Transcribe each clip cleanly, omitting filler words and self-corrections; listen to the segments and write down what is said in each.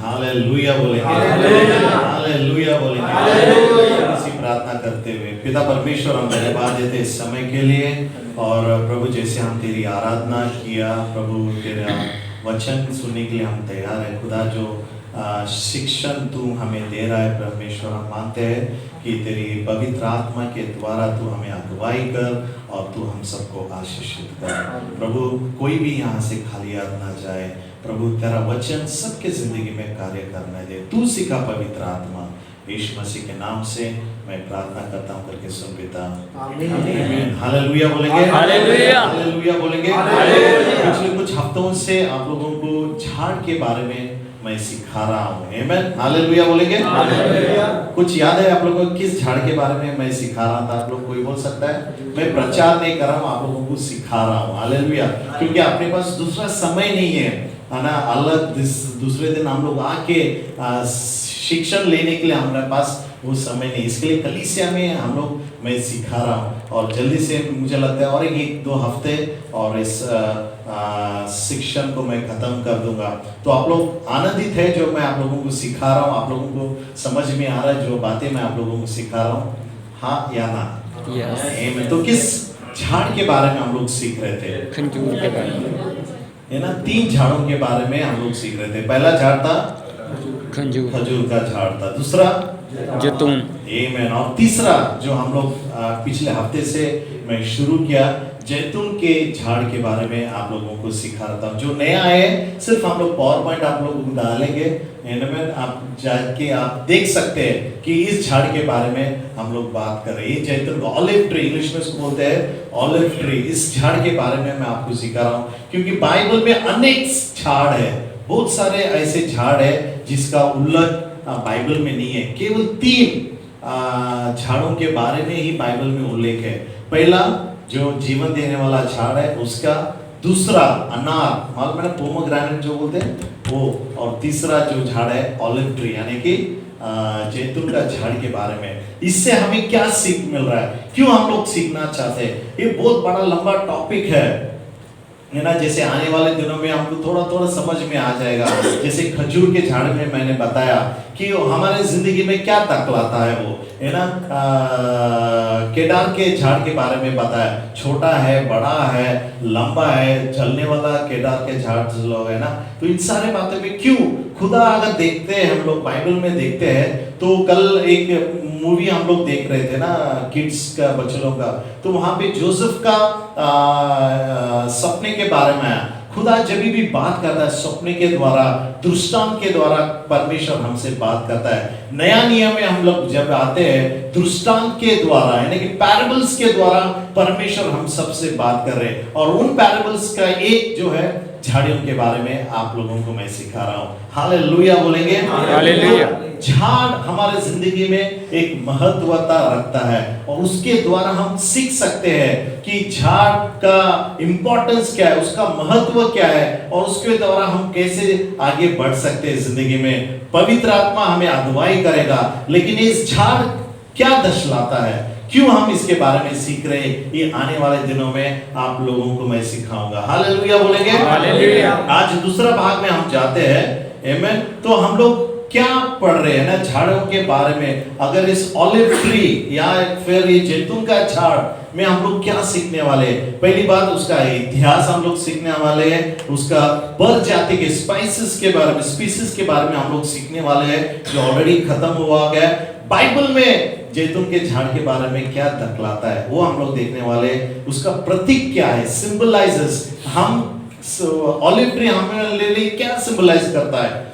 Hallelujah बोलेंगे, hallelujah बोलेंगे। इसी प्रार्थना करते हुए पिता परमेश्वर, हम धन्यवाद देते इस समय के लिए। और प्रभु जैसे हम तेरी आराधना किया प्रभु, तेरा वचन सुनने के लिए हम तैयार है खुदा। जो शिक्षण तू हमें दे रहा है परमेश्वर, हम मानते हैं कि तेरी पवित्र आत्मा के द्वारा तू हमें अगुवाई कर और तू हम सबको आशीषित कर प्रभु। कोई भी यहाँ से खाली याद ना जाए प्रभु, तेरा वचन सबके जिंदगी में कार्य करने दे। तू सिखा पवित्र आत्मा, यीशु मसीह के नाम से मैं प्रार्थना करता हूँ करके सुन पिता, आमीन। हालेलुया बोलेंगे, हालेलुया बोलेंगे। पिछले कुछ हफ्तों से आप लोगों को झाड़ के बारे में मैं सिखा रहा हूँ, आमीन। हालेलुया बोलेंगे। कुछ याद है आप लोगों को किस झाड़ के बारे में मैं सिखा रहा था? आप लोग कोई बोल सकता है? मैं प्रचार नहीं कर रहा हूँ, आप लोगों को सिखा रहा हूँ, हालेलुया। क्योंकि अपने पास दूसरा समय नहीं है ना, अलग दूसरे दिन हम लोग आके शिक्षण लेने के लिए हमारे पास वो समय नहीं, इसके लिए कलीसिया में हम लोग मैं सिखा रहा हूँ। और जल्दी से मुझे लगता है और एक दो हफ्ते और इस शिक्षण को मैं खत्म कर दूंगा। तो आप लोग आनंदित है जो मैं आप लोगों को सिखा रहा हूँ? आप लोगों को समझ में आ रहा है जो बातें मैं आप लोगों को सिखा रहा हूँ, हाँ या ना? yes. तो किस झाड़ के बारे में हम लोग सीख रहे थे? खजूर के बारे में, है ना। 3 झाड़ों के बारे में हम लोग सीख रहे थे। पहला झाड़ था खजूर का झाड़ था, दूसरा जैतून, आमीन। और तीसरा जो हम लोग पिछले हफ्ते से मैं शुरू किया, जैतून के झाड़ के बारे में आप लोगों को सिखा रहा था। जो नया है सिर्फ हम लोग पावर पॉइंट आप लोगों को डालेंगे, आप जाके आप देख सकते हैं कि इस झाड़ के बारे में हम लोग बात कर रहे हैं। जैतून ऑलिव ट्री, इंग्लिश में इसको बोलते हैं ऑलिव ट्री। इस झाड़ के बारे में मैं आपको सिखा रहा हूँ क्योंकि बाइबल में अनेक झाड़ है, बहुत सारे ऐसे झाड़ है जिसका उल्लेख बाइबल में नहीं है। केवल 3 झाड़ों के बारे में ही बाइबल में उल्लेख है। पहला जो जीवन देने वाला झाड़ है उसका, दूसरा अनार, मालूम है ना, पोमोग्रेनेट जो बोलते हैं वो, और तीसरा जो झाड़ है ऑलिव ट्री यानी कि जैतून का झाड़ के बारे में। इससे हमें क्या सीख मिल रहा है, क्यों हम लोग सीखना चाहते हैं? ये बहुत बड़ा लंबा टॉपिक है ना। जैसे आने वाले दिनों में हमको थोड़ा थोड़ा समझ में आ जाएगा। जैसे खजूर के झाड़ में मैंने बताया कि हमारे जिंदगी में क्या तकलाता है वो, है ना। केदार के झाड़ के बारे में बताया, छोटा है, बड़ा है, लंबा है, चलने वाला केदार के झाड़ लोग है ना। तो इन सारे बातों में क्यों खुदा अगर देखते हैं, हम लोग बाइबल में देखते हैं, तो कल एक मूवी हम लोग देख रहे थे ना किड्स का, बच्चों का, तो वहां पे जोसेफ का सपने के बारे में आया। खुदा जब भी बात करता है सपने के द्वारा, दृष्टांत के द्वारा परमेश्वर हमसे बात करता है। नया नियम में हम लोग जब आते हैं दृष्टांत के द्वारा यानी कि पैराबल्स के द्वारा परमेश्वर हम सबसे बात कर रहे हैं। और उन पैराबल्स का एक जो है झाड़ियों के बारे में आप लोगों को मैं सिखा रहा हूँ। हालेलुया बोलेंगे, हालेलुया। झाड़ हमारे जिंदगी में एक महत्वता रखता है और उसके द्वारा हम सीख सकते हैं कि झाड़ का इंपॉर्टेंस क्या है, उसका महत्व क्या है और उसके द्वारा हम कैसे आगे बढ़ सकते हैं जिंदगी में। पवित्र आत्मा हमें अगुवाई करेगा, लेकिन इस झाड़ क्या दर्शाता है, क्यों हम इसके बारे में सीख रहे हैं, ये आने वाले दिनों में आप लोगों को मैं सिखाऊंगा। हालेलुया बोलेंगे, हालेलुया। आज दूसरा भाग में हम जाते हैं, आमीन। तो हम लोग क्या पढ़ रहे हैं ना झाड़ों के बारे में। अगर इस ऑलिव ट्री या फिर ये जैतून का झाड़ में हम लोग क्या सीखने वाले हैं? पहली बात उसका इतिहास हम लोग सीखने वाले हैं, उसका प्रजाति के स्पाइसेस के बारे में, स्पीसीज के बारे में हम लोग सीखने वाले हैं जो ऑलरेडी खत्म हुआ गया। बाइबल में जैतून के झाड़ के बारे में क्या दर्शाता है वो हम लोग देखने वाले। उसका प्रतीक क्या है, सिंबलाइजेस, हम ऑलिव ट्री हमें ले लिए क्या सिंबलाइज करता है,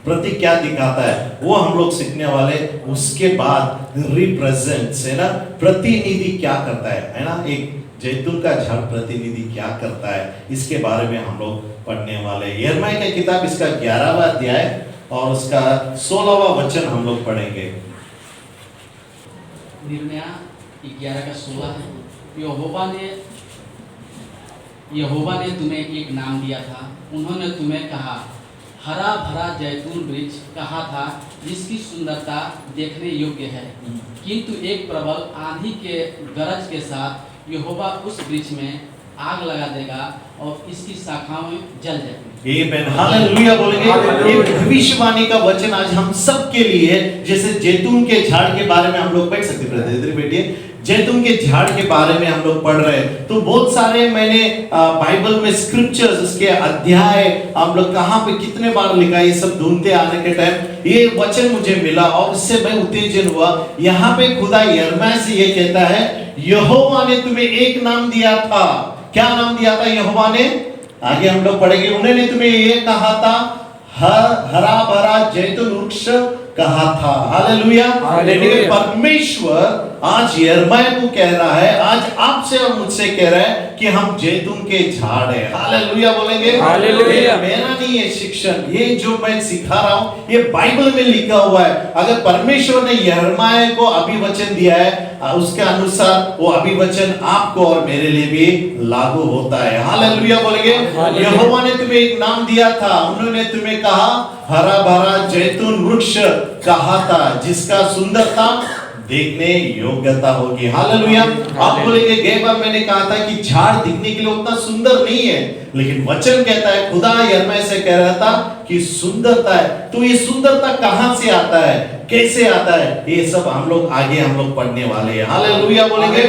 प्रतीक क्या दिखाता है, वो हम लोग सीखने वाले। उसके बाद रिप्रेजेंट्स है ना, प्रतिनिधि क्या करता है ना, एक जैतून का झाड़ प्रतिनिधि क्या करता है, इसके बारे में हम लोग पढ़ने वाले। यिर्मयाह की किताब इसका 11वां अध्याय और उसका 16वां वचन हम लोग पढ़ेंगे। यिर्मयाह 11 का 16 है। यहोवा ने तुम्हें एक नाम दिया था, उन्होंने तुम्हें कहा, हरा भरा जैतून वृक्ष कहा था जिसकी सुंदरता देखने योग्य है। किंतु एक प्रबल आंधी के गरज के साथ यहोवा उस वृक्ष में आग लगा देगा और इसकी शाखाएं जल जाएंगी। आमेन, हालेलुया बोलेंगे। ये भविष्यवाणी का वचन आज हम सब के लिए, जैसे जैतून के झाड़ के बारे में हम लोग पढ़ सकते हैं, इधर बैठिए। जैतून के झाड़ के बारे में हम लोग पढ़ रहे हैं, तो बहुत सारे मैंने बाइबल में स्क्रिप्चर्स, उसके अध्याय हम लोग कहाँ पे कितने बार लिखा, ये सब ढूंढते आने के टाइम ये वचन मुझे मिला और इससे मैं उत्तेजन हुआ। यहाँ पे खुदा यिर्मयाह से ये कहता है, यहोवा ने तुम्हें एक नाम दिया था। क्या नाम दिया था यहोवा ने? आगे हम लोग पढ़ेंगे। उन्होंने तुम्हें ये कहा था, हरा भरा जैतून वृक्ष कहा था। हालेलुया। लेकिन परमेश्वर आज यिर्मयाह को कह रहा है, आज आपसे और मुझसे कह रहा है कि हम जैतून के झाड़ हैं। हालेलुया बोलेंगे। हालेलुया। मेरा नहीं है शिक्षण, ये जो मैं सिखा रहा हूँ ये बाइबल में लिखा हुआ है। अगर परमेश्वर ने यिर्मयाह को अभिवचन दिया है, उसके अनुसार वो अभिवचन आपको और मेरे लिए भी लागू होता है। हालेलुया बोलेंगे। यहोवा ने तुम्हें एक नाम दिया था, उन्होंने तुम्हें कहा हरा भरा जैतून वृक्ष कहा था, जिसका सुंदरता देखने योग्यता होगी। हालेलुया। आप बोलेंगे गए बार मैंने कहा था कि झाड़ दिखने के लिए उतना सुंदर नहीं है, लेकिन वचन कहता है, खुदा यिर्मयाह से कह रहा था कि सुंदरता है। तो ये सुंदरता कहां से आता है, कैसे आता है, ये सब हम लोग आगे हम लोग पढ़ने वाले हैं। हालेलुया बोलेंगे।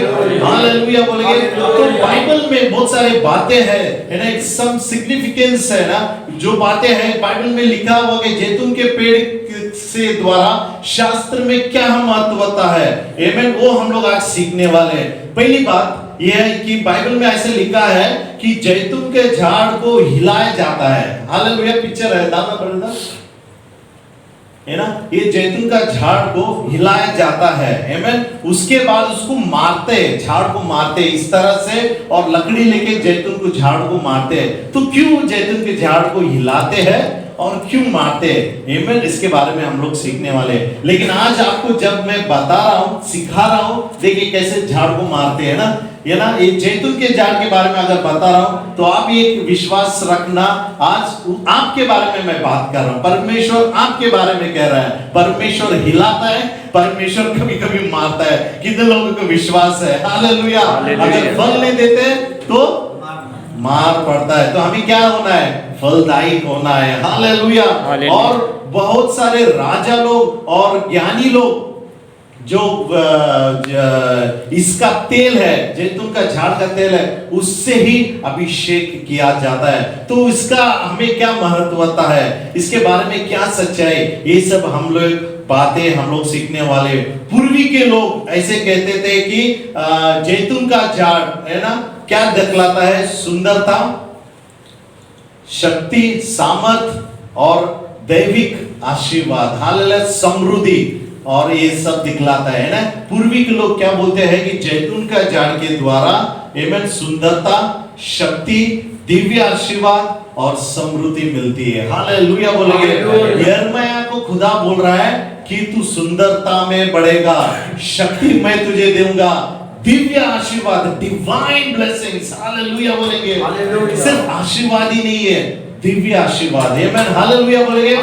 हालेलुया बोलेंगे। तो बाइबल में बहुत सारी बातें हैं, है ना, सम सिग्निफिकेंस है ना, जो बातें हैं बाइबल में लिखा हुआ कि जैतून के पेड़ से द्वारा शास्त्र में क्या महत्वता है, आमेन, वो हम लोग आज सीखने वाले हैं। पहली बात यह है कि बाइबल में ऐसे लिखा है कि जैतून के झाड़ को हिलाया जाता है। हालेलुया। पिक्चर है दादा ब्रदर, है ना, ये जैतून का झाड़ को हिलाया जाता है, आमेन। उसके बाद उसको मारते हैं, झाड़ को मारते हैं इस तरह से, और लकड़ी लेके जैतून को झाड़ को मारते हैं। तो क्यों जैतून के झाड़ को हिलाते हैं और क्यों मारते हैं, आमेन, इसके बारे में हम लोग सीखने वाले हैं। लेकिन आज आपको जब मैं बता रहा हूँ, सिखा रहा हूँ, देखिए कैसे झाड़ को मारते हैं ना, ये ना, ये जैतून के झाड़ के बारे में अगर बता रहा हूं तो आप ये विश्वास रखना, आज आपके बारे में मैं बात कर रहा हूं, परमेश्वर आपके बारे में कह रहा है। परमेश्वर हिलाता है, परमेश्वर कभी कभी मारता है। कितने लोगों को विश्वास है? हालेलुया। अगर फल नहीं देते तो मार पड़ता है, तो हमें क्या होना है? फलदायी होना है। हालेलुया। और बहुत सारे राजा लोग और ज्ञानी लोग जो इसका तेल है, जैतून का झाड़ का तेल है, उससे ही अभिषेक किया जाता है। तो इसका हमें क्या महत्वता है, इसके बारे में क्या सच्चाई, ये सब हम लोग बातें हम लोग सीखने वाले। पूर्वी के लोग ऐसे कहते थे कि जैतून का झाड़ है ना, क्या दिखलाता है? सुंदरता, शक्ति, सामर्थ और दैविक आशीर्वाद, हालेलुया, समृद्धि, और ये सब दिखलाता है ना। पूर्वी के लोग क्या बोलते हैं कि जैतून का झाड़ के द्वारा आमेन, सुंदरता, शक्ति, दिव्य आशीर्वाद और समृद्धि मिलती है। हालेलुया बोलेंगे। यिर्मयाह को खुदा बोल रहा है कि तू सुंदरता में बढ़ेगा, शक्ति मैं तुझे दूंगा, दिव्य आशीर्वाद, डिवाइन ब्लेसिंग्स, हालेलुया बोलेंगे। सिर्फ आशीर्वाद ही नहीं है, दिव्य आशीर्वाद, आमेन, हालेलुया बोलेंगे।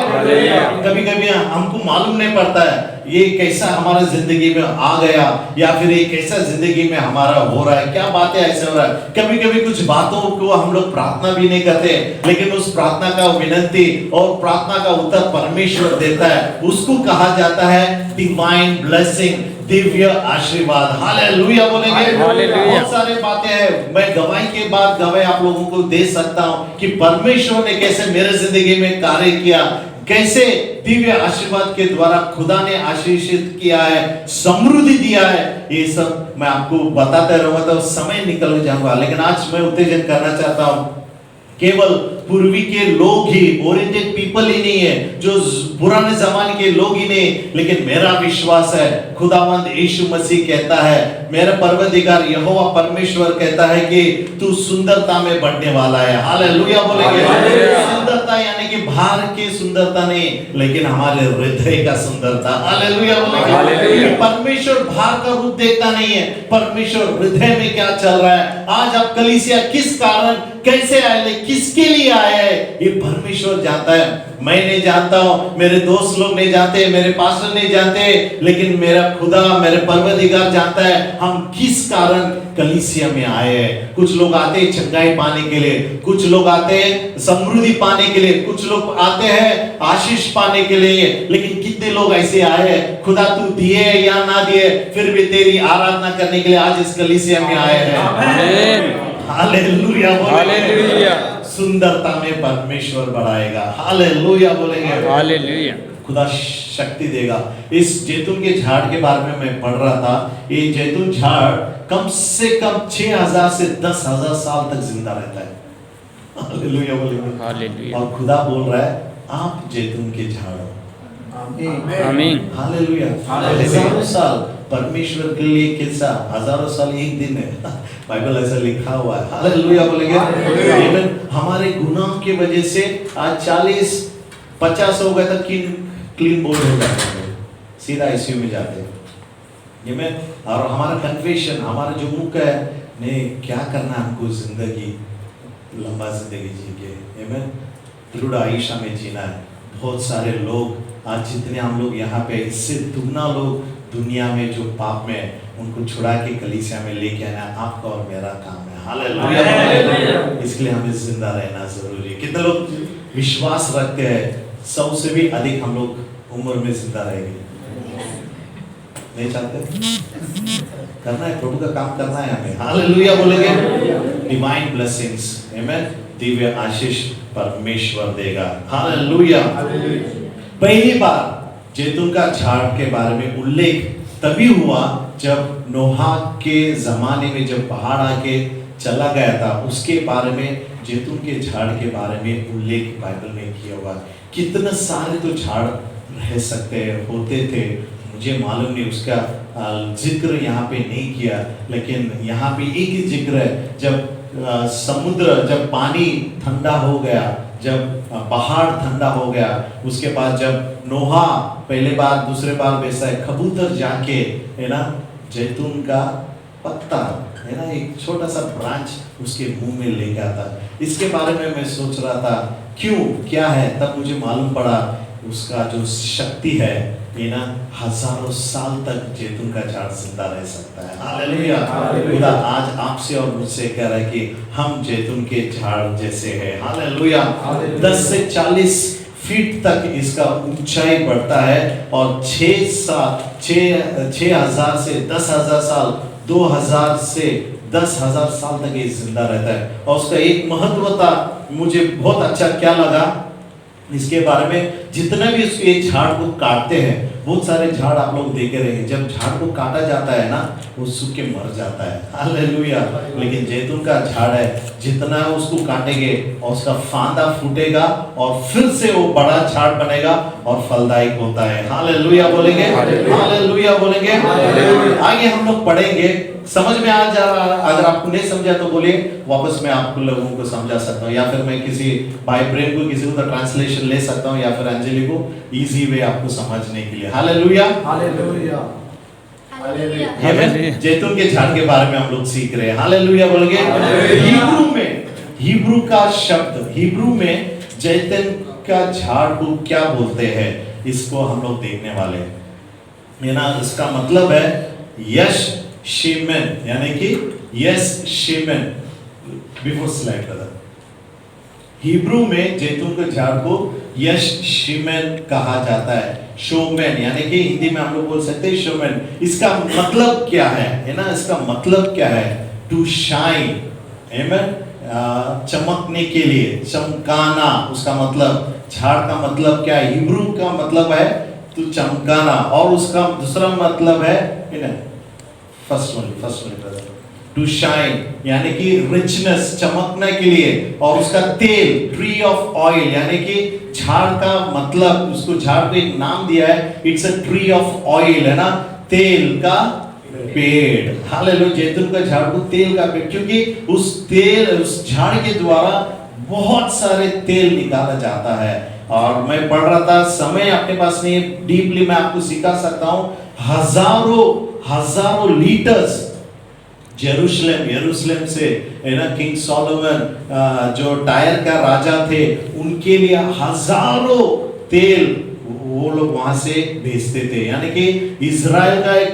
कभी कभी हमको मालूम नहीं पड़ता है ये कैसा हमारा जिंदगी में आ गया, या फिर ये कैसा जिंदगी में हमारा हो रहा है, क्या बातें ऐसे हो रहा है। कभी कभी कुछ बातों को हम लोग प्रार्थना भी नहीं करते, लेकिन उस प्रार्थना का विनती और प्रार्थना का उत्तर परमेश्वर देता है, उसको कहा जाता है डिवाइन ब्लेसिंग, दिव्य आशीर्वाद। हालेलुया बोलेंगे। बहुत सारे बातें हैं, मैं गवाही के बाद गवाही आप लोगों को दे सकता हूं कि परमेश्वर ने कैसे मेरे जिंदगी में कार्य किया, कैसे दिव्य आशीर्वाद के द्वारा खुदा ने आशीषित किया है, समृद्धि दिया है। ये सब मैं आपको बताते रहूंगा तो समय निकल जाऊंगा, लेकिन आज मैं उत्तेजन करना चाहता हूं, केवल पूर्वी के लोग ही, ओरिएंटेड पीपल ही नहीं है, जो पुराने जमाने के लोग ही नहीं, लेकिन मेरा विश्वास है खुदावंद यीशु मसीह कहता है, मेरा परवरदिगार यहोवा परमेश्वर कहता है कि तू सुंदरता में बढ़ने वाला है। हालेलुया बोलेंगे। सुंदरता यानी कि बाहर की सुंदरता नहीं, लेकिन हमारे हृदय का सुंदरता। हालेलुया बोलेंगे। परमेश्वर बाहर का रूप देखता नहीं है, परमेश्वर हृदय में क्या चल रहा है। आज आप कलीसिया किस कारण कैसे आए, किसके लिए आए हैं, ये परमेश्वर जानता है। मैं नहीं जानता हूँ, मेरे दोस्त लोग नहीं जानते, मेरे पास्टर नहीं जानते, लेकिन मेरा खुदा, मेरे परवरदिगार जानता है हम किस कारण कलीसिया में आए हैं। कुछ लोग आते हैं चंगाई पाने के लिए, कुछ लोग आते हैं समृद्धि पाने के लिए, कुछ लोग आते हैं आशीष पाने के लिए, लेकिन कितने लोग ऐसे आए हैं, खुदा तू दिए या ना दिए, फिर भी तेरी आराधना करने के लिए आज इस कलीसिया में आए हैं। हालेलुया हालेलुया सुंदरता में परमेश्वर बढ़ाएगा। हालेलुया बोलेंगे। हालेलुया खुदा शक्ति देगा। इस जैतून के झाड़ के बारे में मैं पढ़ रहा था। ये जैतून झाड़ कम से कम 6000 से 10,000 साल तक जिंदा रहता है। हालेलुया बोलेंगे। हालेलुया और खुदा बोल रहा है आप जैतून के झाड़ हो। आमीन हालेलुया। हजारों साल परमेश्वर के लिए कैसा, हजारों साल एक दिन है। बाइबल ऐसा लिखा हुआ है। हालेलुया बोलेंगे। आमीन। हमारे गुनाह की वजह से आज 40-50 हो गए तक क्लीन बोल्ड हो जाते हैं, सीधा आईसीयू में जाते हैं। ये मैं और हमारा कन्फेशन, हमारा जो मुख है, नहीं क्या करना हमको जिंदगी, लंबा जिंदगी जी के, आमीन, दृढ़ आयुष्य में जीना है। बहुत सारे लोग आज जितने हम लोग यहाँ पे, इससे दुगना लोग दुनिया में जो पाप में है, उनको छुड़ा के कलीसिया में लेके आना आपका और मेरा काम है। हालेलुया। इसलिए हमें जिंदा रहना जरूरी है। कितने लोग विश्वास रखते हैं 100 से भी अधिक हम लोग उम्र में जिंदा रहेंगे? नहीं चाहते? करना है, प्रभु का काम करना है हमें। हालेलुया बोलेंगे। डिवाइन ब्लेसिंग्स, आमीन, दिव्य आशीष परमेश्वर देगा। हालेलुया। पहली बार जैतून का झाड़ के बारे में उल्लेख तभी हुआ जब नोहा के जमाने में जब पहाड़ आके चला गया था, उसके बारे में जैतून के झाड़ के बारे में उल्लेख बाइबल में किया हुआ। कितने सारे तो झाड़ रह सकते होते थे, मुझे मालूम नहीं, उसका जिक्र यहाँ पे नहीं किया, लेकिन यहाँ पे एक ही जिक्र है। जब समुद्र, जब पानी ठंडा हो गया, जब पहाड़ ठंडा हो गया, उसके बाद जब नोहा पहले बार, दूसरे बार वैसा है, कबूतर जाके, है ना, जैतून का पत्ता, है ना, एक छोटा सा ब्रांच उसके मुंह में ले गया था। इसके बारे में मैं सोच रहा था क्यों, क्या है, तब मुझे मालूम पड़ा उसका जो शक्ति है, ये ना हजारों साल तक जैतून का झाड़ जिंदा रह सकता है। हालेलुया। खुदा आज आपसे और मुझसे कह रहा है कि हम जैतून के झाड़ जैसे हैं। हालेलुया। 10 से 40 फीट तक इसका ऊंचाई बढ़ता है और 6,000 से 10,000 साल, 2,000 से 10,000 साल तक ये जिंदा रहता है। और उसका एक महत्वता मुझे बहुत अच्छा क्या लगा इसके बारे में, जितना भी उसके झाड़ को काटते हैं, बहुत सारे झाड़ आप लोग देखे रहे हैं, जब झाड़ को काटा जाता है ना, वो सूख के मर जाता है। हालेलुया। लेकिन जैतून का झाड़ है, जितना उसको काटेंगे और उसका फांदा फूटेगा और फिर से वो बड़ा झाड़ बनेगा और फलदायक होता है। हालेलुया बोलेंगे। हालेलुया बोलेंगे। आगे हम लोग पढ़ेंगे, समझ में आ जा रहा। अगर आपको नहीं समझा तो बोलिए, वापस मैं आपको लोगों को समझा सकता हूँ, या फिर मैं किसी भाई प्रेम को, किसी को तो ट्रांसलेशन ले सकता हूँ, या फिर अंजलि को इजी वे आपको समझने के लिए। हालेलुया। हालेलुया। आमीन। जैतून के झाड़ के बारे में हम लोग सीख रहे हैं। हालेलुया बोलेंगे। हिब्रू का शब्द, हिब्रू में जैतून का झाड़ को क्या बोलते हैं, इसको हम लोग देखने वाले हैं। ये ना, इसका मतलब है यश शिमेन, यानी कि यस शिमेन। बिफोर स्लाइड ब्रदर, हिब्रू में जैतून के झाड़ को यश शिमेन कहा जाता है। शोमेन, यानी कि हिंदी में हम लोग बोल सकते हैं शोमेन। इसका मतलब क्या है ना, इसका मतलब क्या है? टू शाइन, आमीन, चमकने के लिए, चमकाना। उसका मतलब, झाड़ का मतलब क्या है? हिब्रू का मतलब है तो चमकाना, और उसका दूसरा मतलब है फर्स्ट वन टू शाइन, यानी कि रिचनेस, चमकने के लिए। और उसका तेल, ट्री ऑफ ऑयल, यानी कि झाड़ का मतलब, उसको झाड़ को एक नाम दिया है, it's a tree of oil, है ना, तेल का पेड़। हालेलुया। जैतून का झाड़ को तेल का पेड़, क्योंकि उस तेल, उस झाड़ के द्वारा बहुत सारे तेल निकाला जाता है। और मैं पढ़ रहा था, समय अपने पास नहीं, डीपली मैं आपको सिखा सकता हूं, हजारों लीटर्स जेरूशलेम, यरूशलेम से है ना किंग सोलोमन जो टायर का राजा थे, उनके लिए हजारों तेल वो लोग वहां से भेजते थे। यानी कि इजराइल का एक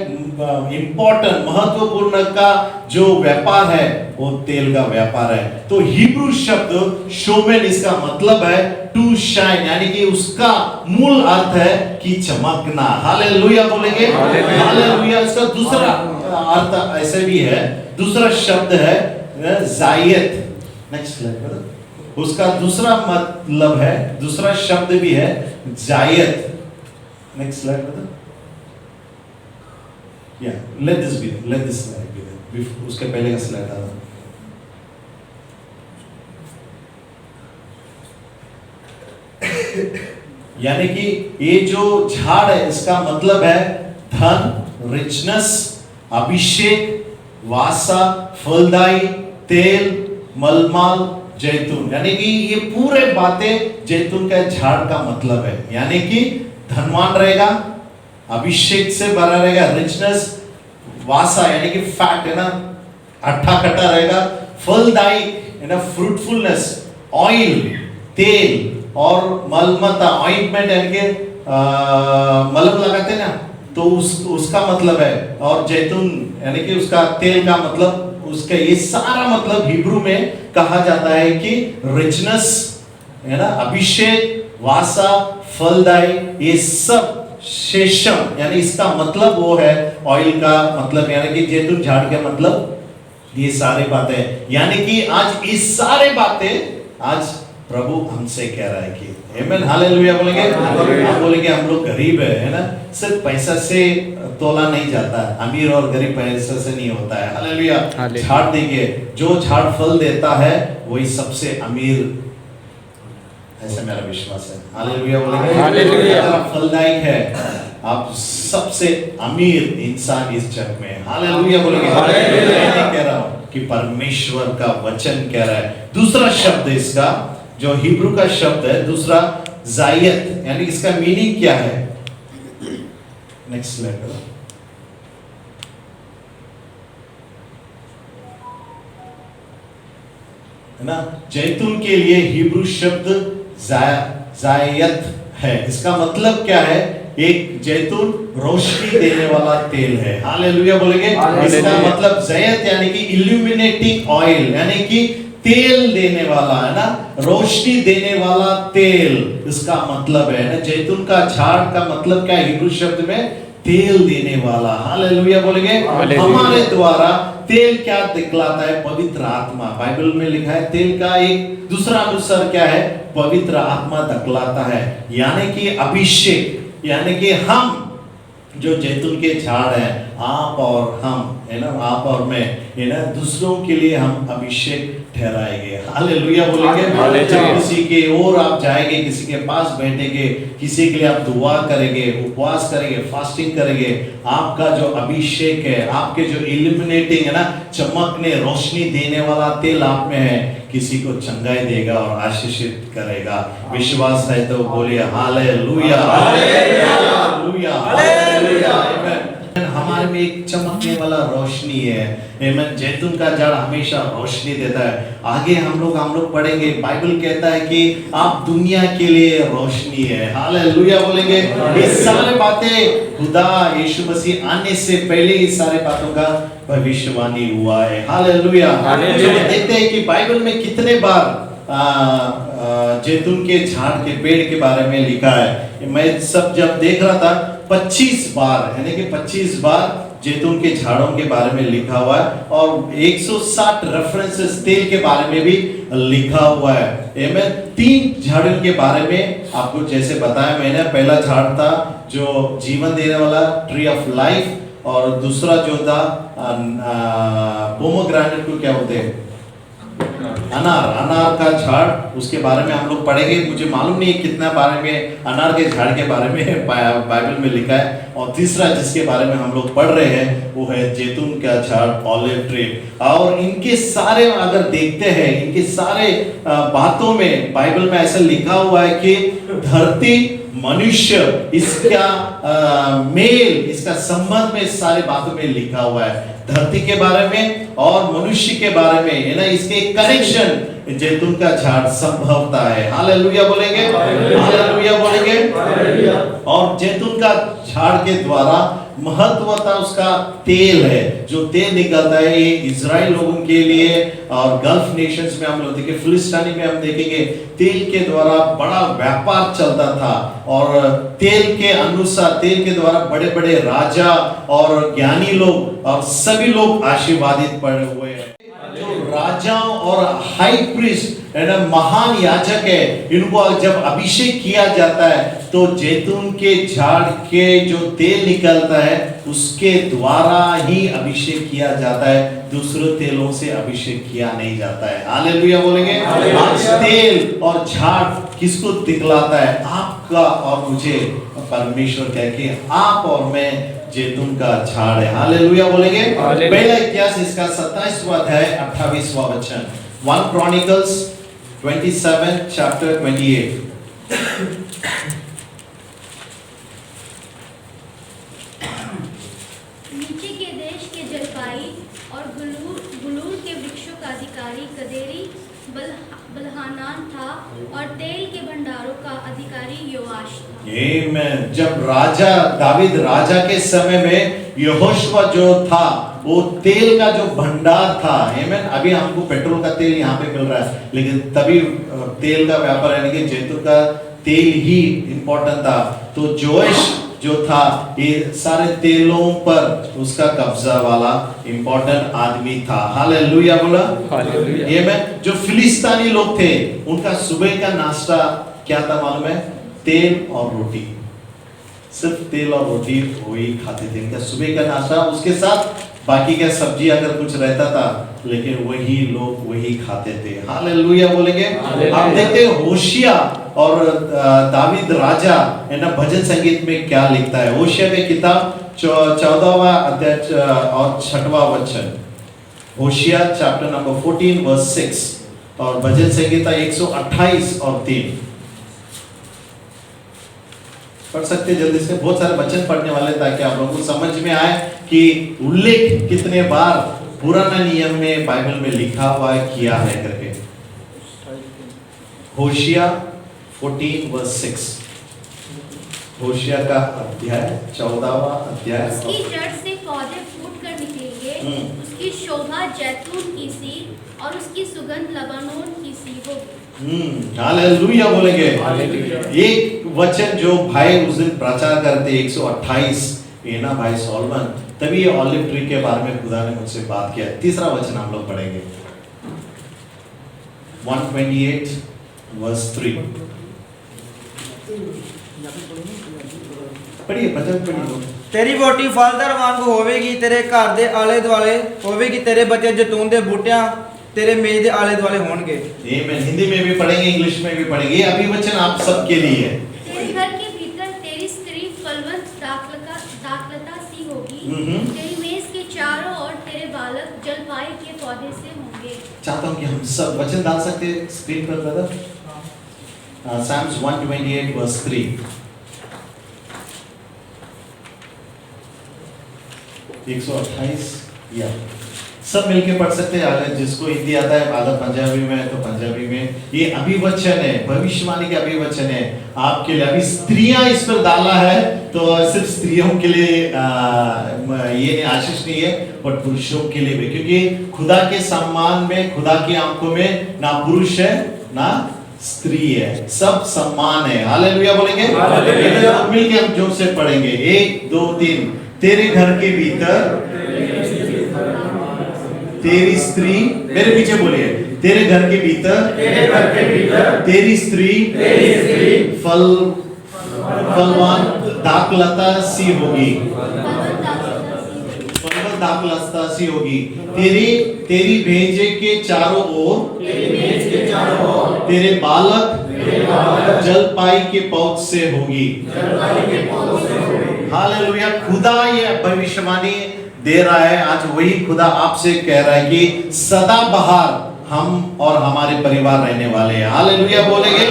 इंपॉर्टेंट महत्वपूर्ण का जो व्यापार है वो तेल का व्यापार है। तो हिब्रू शब्द शोमेन, इसका मतलब है टू शाइन, यानी कि उसका मूल अर्थ है कि चमकना। हालेलुया बोलेंगे, हालेलुया। इसका दूसरा अर्थ ऐसे भी है, दूसरा शब्द है जायत। Next slide. उसका दूसरा मतलब है, दूसरा शब्द भी है जायत। Next slide. या लेट दिस स्लाइड बी, उसके पहले का स्लाइड था। यानी कि ये जो झाड़ है इसका मतलब है धन, रिचनेस, अभिषेक, वासा, फलदाई, तेल, मलमाल, जैतून। यानी कि ये पूरे बातें जैतून का झाड़ का मतलब है। यानी कि धनवान रहेगा, अभिषेक से भरा रहेगा, रिचनेस, वासा यानी कि फैट है ना, अट्ठा खट्टा रहेगा, फलदाई है ना, फ्रूटफुलनेस, ऑयल, तेल, और मलमता ऑइंटमेंट यानी कि मलम लगाते ना, तो उसका मतलब है। और जैतून यानी कि उसका तेल का मतलब, उसका ये सारा मतलब हिब्रू में कहा जाता है कि रिचनेस है ना, अभिषेक, वासा, फलदाई, ये सब शेषम यानी इसका मतलब वो है ऑयल का मतलब, यानी कि जैतून झाड़ का मतलब ये सारी बातें। यानी कि आज ये सारे बातें आज प्रभु हमसे कह रहा है कि आमेन, हालेलुया बोलेंगे। हम बोलेंगे हम लोग गरीब है ना, सिर्फ पैसा से तोला नहीं जाता, अमीर और गरीब पैसा से नहीं होता है। हालेलुया। झाड़ देंगे, जो झाड़ फल देता है वही सबसे अमीर, ऐसा मेरा विश्वास है। हालेलुया बोलेंगे, हालेलुया। फलदायक है, आप सबसे अमीर इंसान इस जग में। हालेलुया बोलेंगे, हालेलुया। मैं कह रहा हूं कि परमेश्वर का वचन कह रहा है। दूसरा शब्द इसका जो हिब्रू का शब्द है दूसरा जायत, यानी इसका मीनिंग क्या है? नेक्स्ट स्लाइड है ना। जैतून के लिए हिब्रू शब्द जायत है। इसका मतलब क्या है? एक जैतून रोशनी देने वाला तेल है। हालेलुया बोलेंगे। इसका मतलब जायत यानी कि इल्यूमिनेटिंग ऑयल, यानी कि तेल देने वाला है ना, रोशनी देने वाला तेल, इसका मतलब है ना। जैतून का झाड़ का मतलब क्या है हिब्रू शब्द में? तेल देने वाला। हालेलुया बोलेंगे। हमारे द्वारा तेल क्या दिखलाता है? पवित्र आत्मा। बाइबल में लिखा है तेल का एक दूसरा अनुसार क्या है? पवित्र आत्मा दिखलाता है, यानी कि अभिषेक, यानी कि हम जो जैतून के झाड़ है, आप और हम है ना, आप और मैं है ना, दूसरों के लिए हम अभिषेक ठहराएंगे। हालेलुया बोलेंगे। किसी के और आप जाएंगे, किसी के पास बैठेंगे, किसी के लिए आप दुआ करेंगे, उपवास करेंगे, फास्टिंग करेंगे, आपका जो अभिषेक है, आपके जो इल्यूमिनेटिंग है ना, चमकने रोशनी देने वाला तेल आप में है, किसी को चंगाई देगा और आशीषित करेगा। विश्वास है तो बोलिए हालेलुया, हालेलुया, हालेलुया। हमारे में एक चमकने वाला रोशनी है। आमीन। जैतून का झाड़ हमेशा रोशनी देता है। आगे हम लोग पढ़ेंगे, बाइबल कहता है कि आप दुनिया के लिए रोशनी है। हालेलुया बोलेंगे। ये सारी बातें खुदा यीशु मसीह आने से पहले ही सारे बातों का भविष्यवाणी हुआ है। हालेलुया। देखते हैं कि बाइबल में कितने बार जैतून के झाड़ के पेड़ के बारे में लिखा है। मैं सब जब देख रहा था 25 बार, यानी कि 25 बार जैतून के झाड़ों के बारे में लिखा हुआ है, और 160 रेफरेंसेस तेल के बारे में भी लिखा हुआ है। आमीन। 3 झाड़ों के बारे में आपको जैसे बताया मैंने, पहला झाड़ था जो जीवन देने वाला ट्री ऑफ लाइफ, और दूसरा जो था पोमोग्रेनेट को क्या बोलते हैं, अनार का झाड़, उसके बारे में हम लोग पढ़ेंगे। मुझे मालूम नहीं कितना बारे में अनार के झाड़ के बारे में बाइबल में लिखा है। और तीसरा जिसके बारे में हम लोग पढ़ रहे हैं वो है जैतून का झाड़, ऑलिव ट्री। और इनके सारे अगर देखते हैं, इनके सारे बातों में बाइबल में ऐसा लिखा हुआ है कि धरती मनुष्य इसका मेल, इसका संबंध में सारे बातों में लिखा हुआ है, धरती के बारे में और मनुष्य के बारे में, है ना। इसके कनेक्शन जैतून का झाड़ संभवता है। हालेलुया बोलेंगे, हालेलुया बोलेंगे। और जैतून का झाड़ के द्वारा महत्वता उसका तेल है, जो तेल निकलता है, ये इजराइल लोगों के लिए और गल्फ नेशंस में हम लोग देखेंगे, फिलिस्तीनी में हम देखेंगे तेल के द्वारा बड़ा व्यापार चलता था। और तेल के अनुसार, तेल के द्वारा बड़े बड़े राजा और ज्ञानी लोग और सभी लोग आशीर्वादित पड़े हुए हैं। जो राजाओं और हाई प्रीस्ट है ना, महान याजक है, इनको जब अभिषेक किया जाता है तो जैतून के झाड़ के जो तेल निकलता है उसके द्वारा ही अभिषेक किया जाता है, दूसरे तेलों से अभिषेक किया नहीं जाता है। हालेलुया बोलेंगे। आज तेल और झाड़ किसको दिखलाता है? आपका और मुझे परमेश्वर कह के आप और मैं जैतून का झाड़ है। हालेलुया बोलेंगे। पहला इतिहास इसका 27वां अध्याय 28वां वचन, 1 Chronicles 27 chapter 28। नीचे के देश के जलपाई और गुलूर के वृक्षों का अधिकारी कदेरी बलहानान था और तेल के भंडारों का अधिकारी योआश था। आमीन। जब राजा दावीद राजा के समय में यहोशुआ जो था वो तेल का जो भंडार था, आमीन। अभी हमको पेट्रोल का तेल यहाँ पे मिल रहा है, लेकिन तभी तेल का व्यापार यानी कि जैतून का तेल ही इंपॉर्टेंट था। तो जोएश जो था ये सारे तेलों पर उसका कब्जा वाला इंपॉर्टेंट आदमी था। हालेलुया बोला। हालेलुया। ये में जो फिलिस्तीनी लोग थे उनका सुबह का नाश्ता क्या था मालूम है? तेल और रोटी, सिर्फ तेल और रोटी वही खाते थे इनका सुबह का नाश्ता। उसके साथ बाकी का सब्जी अगर कुछ रहता था, लेकिन वही लोग वही खाते थे। हालेलुया बोलेंगे। आप देखते हैं होशिया और दावीद राजा है ना, भजन संगीत में क्या लिखता है। होशिया की किताब 14वां अध्याय और 6वां वचन, होशिया चैप्टर नंबर 14 वर्स 6 और भजन संगीता 128 और 3 पढ़ सकते जल्दी से। बहुत सारे वचन पढ़ने वाले ताकि आप लोगों को समझ में आए कि उल्लेख कितने बार पुराना नियम में बाइबल में लिखा हुआ है, किया है करके। होशिया 14 वर्स 6, होशिया का अध्याय 14वां अध्याय। उसकी जड़ से पौधे फूट कर निकलेंगे, उसकी शोभा जैतून की सी और उसकी सुगंध लबानोन की सी होगी। हालेलुया बोलेंगे। एक वचन जो भाई उस दिन प्रचार करते 128 ये ना भाई सोलमन, तभी ये ऑलिव ट्री के बारे में खुदा ने मुझसे बात किया। तीसरा वचन हम लोग पढ़ेंगे 128 वर्स 3। पढ़िए भजन पढ़िए। तेरी वोटी फलदार वांग होवेगी, तेरे घर दे आले दुआले होवेगी, तेरे बच्चे जैतून दे बूटियां तेरे मेज दे आले दुआले होंगे। आमीन। हिंदी में भी पढ़ेंगे, इंग्लिश में भी पढ़ेंगे। ये अभी वचन आप सबके लिए है। तेरे घर के भीतर तेरी स्त्री फलवंत दाखलता सी होगी, तेरी मेज के चारों ओर तेरे बालक जलपाई के पौधे से होंगे। चाहता हूं कि हम सब वचन डाल सकते हैं स्क्रीन पर ब्रदर। Psalms 128 verse 3। 128 या सब मिलके पढ़ सकते हैं। अगर जिसको हिंदी आता है, अगर पंजाबी में है तो पंजाबी में। ये अभिवचन है, भविष्यवाणी के अभिवचन है आपके लिए। अभी स्त्रियां इस पर डाला है तो सिर्फ स्त्रियों के लिए ये आशीष नहीं है, पर पुरुषों के लिए भी, क्योंकि खुदा के सम्मान में, खुदा की आंखों में ना पुरुष है ना स्त्री है, सब सम्मान है। हालेलुया बोलेंगे। मिलके हम जोर से पढ़ेंगे 1 2 3। तेरे घर के भीतर तेरी स्त्री, मेरे पीछे बोलिए, तेरे घर के भीतर तेरी स्त्री फलवान दाखलता सी होगी, फलवान दाखलता सी होगी। तेरी भेजे के चारों ओर तेरे बालक जलपाई के पौध से होगी। हालेलुया। खुदा ये भविष्यवाणी दे रहा है। आज वही खुदा आपसे कह रहा है कि सदाबहार हम और हमारे परिवार रहने वाले हैं। हालेलुया बोलेंगे।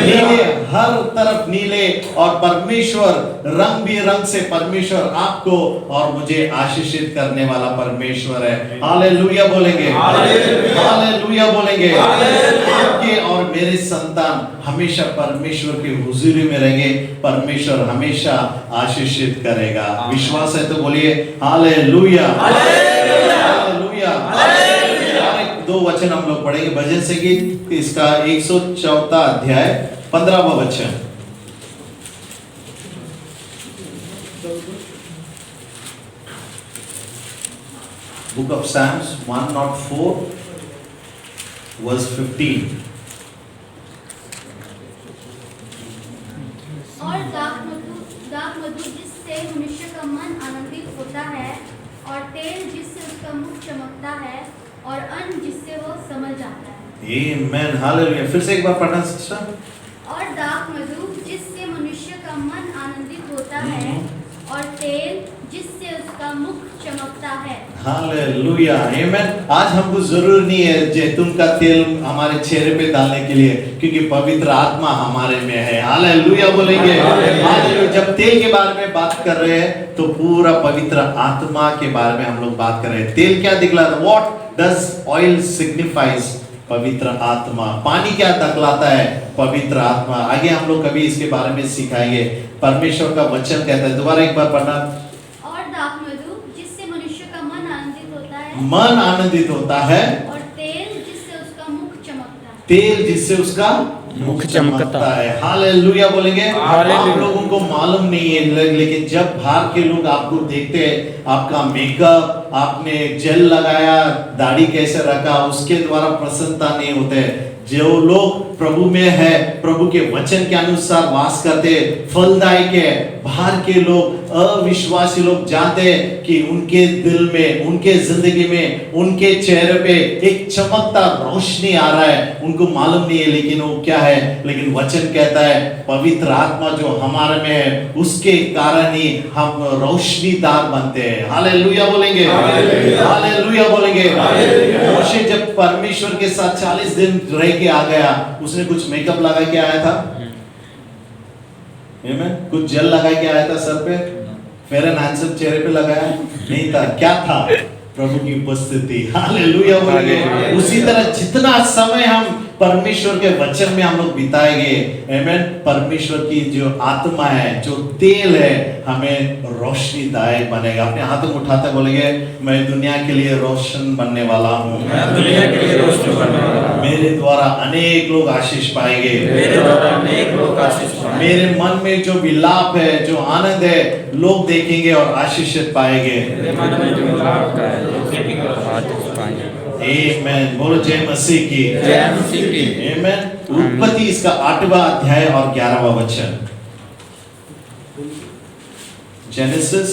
नीले, हर तरफ नीले, और परमेश्वर रंग बिरंग से परमेश्वर आपको और मुझे आशीषित करने वाला परमेश्वर है। हालेलुया बोलेंगे। हालेलुया बोलेंगे। आपके और मेरे संतान हमेशा परमेश्वर की हुजूरी में रहेंगे, परमेश्वर हमेशा आशीषित करेगा। विश्वास है तो बोलिए हालेलुया। हालेलुया। और एक दो वचन हम लोग पढ़ेंगे भजन संगीत इसका 104 अध्याय 15वां वचन। Book of Psalms 104 verse 15। और दाख मधु जिससे मनुष्य का मन आनंदित होता है, और तेल जिससे उसका मुख चमकता है, और अन्न जिससे वो समझ जाता है। आमेन। हालेलुया। फिर से एक बार पढ़ना सिस्टर। और दाख मधु जिससे मनुष्य का मन आनंदित होता है, और तेल जिससे उसका मुख चमकता है। हालेलुया। आमेन। आज हमको जरूर नहीं है जैतून का तेल हमारे चेहरे पे डालने के लिए, क्योंकि पवित्र आत्मा हमारे में है। हालेलुया बोलेंगे। हालेलुया। जब तेल के बारे में बात कर रहे हैं तो पूरा पवित्र आत्मा के बारे में हम लोग बात कर रहे हैं। तेल क्या दिखलाता? What does oil signifies? पवित्र आत्मा। पानी क्या दिखलाता है? पवित्र आत्मा। आगे हम लोग कभी इसके बारे में सिखाएंगे। परमेश्वर का वचन कहता है, दोबारा एक बार पढ़ना। और दाख मधु जिससे मनुष्य का मन आनंदित होता है, मन आनंदित होता है, और तेल जिससे उसका मुख चमकता है। तेल जिससे उसका मुख चमकता है। हालेलुया बोलेंगे। हालेलुया। आप लोगों को मालूम नहीं है, लेकिन जब बाहर के लोग आपको देखते हैं, आपका मेकअप, आपने जेल लगाया, दाढ़ी कैसे रखा, उसके द्वारा प्रसन्नता नहीं होते। जो लोग प्रभु में है, प्रभु के वचन के अनुसार वास करते, फलदायक है। बाहर के लोग, अविश्वासी लोग जानते हैं कि उनके दिल में, उनके जिंदगी में, उनके चेहरे पे एक चमकता रोशनी आ रहा है। उनको मालूम नहीं है लेकिन वो क्या है, लेकिन वचन कहता है पवित्र आत्मा जो हमारे में है उसके कारण ही हम रोशनीदार बनते हैं। हालेलुया बोलेंगे। हालेलुया बोलेंगे। मोशे जब परमेश्वर के साथ 40 दिन रह के आ गया, उसने कुछ मेकअप लगा के आया था? कुछ जेल लगा के आया था सर पे? फेयर एंड हैंडसम चेहरे पे लगाया नहीं था। क्या था? प्रभु की उपस्थिति। हालेलुया बोलेंगे। उसी तरह जितना समय हम परमेश्वर के वचन में हम लोग बिताएंगे, आमेन, परमेश्वर की जो आत्मा है, जो तेल है, हमें रोशनीदायक बनेगा। अपने हाथों को उठाते बोलेंगे, मैं दुनिया के लिए रोशन बनने वाला हूँ। मेरे द्वारा अनेक लोग आशीष पाएंगे। मेरे मन में जो विलाप है, जो आनंद है, लोग देखेंगे और आशीषित पाएंगे। आमेन। बोलो जय मसीह की। आमेन। उत्पत्ति इसका 8वां अध्याय और 11वां वचन। जेनेसिस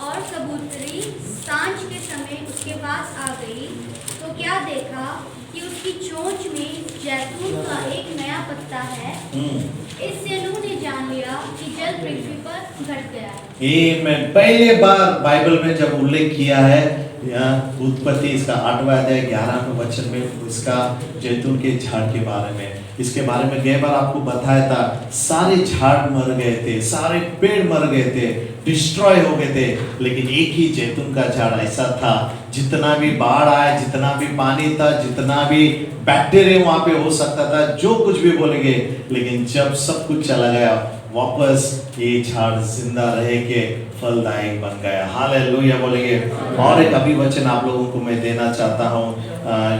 और कबूतरी सांझ के समय उसके पास आ गई, तो क्या देखा कि उसकी चोंच में जैतून का एक नया पत्ता है। इससे नूह ने जान लिया कि जल पृथ्वी पर घट गया है। आमेन। पहले बार बाइबल में जब उल्लेख किया है, यहाँ उत्पत्ति इसका 8वां अध्याय 11वें वचन में इसका जैतून के झाड़ के बारे में, इसके बारे में गए बार आपको बताया था। सारे झाड़ मर गए थे, सारे पेड़ मर गए थे, डिस्ट्रॉय हो गए थे, लेकिन एक ही जैतून का झाड़ ऐसा था, जितना भी बाढ़ आया, जितना भी पानी था, जितना भी बैक्टीरिया वहां पे हो सकता था, जो कुछ भी बोलेंगे, लेकिन जब सब कुछ चला गया, वापस ये झाड़ जिंदा रह के फलदायक बन गया। हालेलुया बोलेंगे। और एक अभी वचन आप लोगों को मैं देना चाहता हूँ,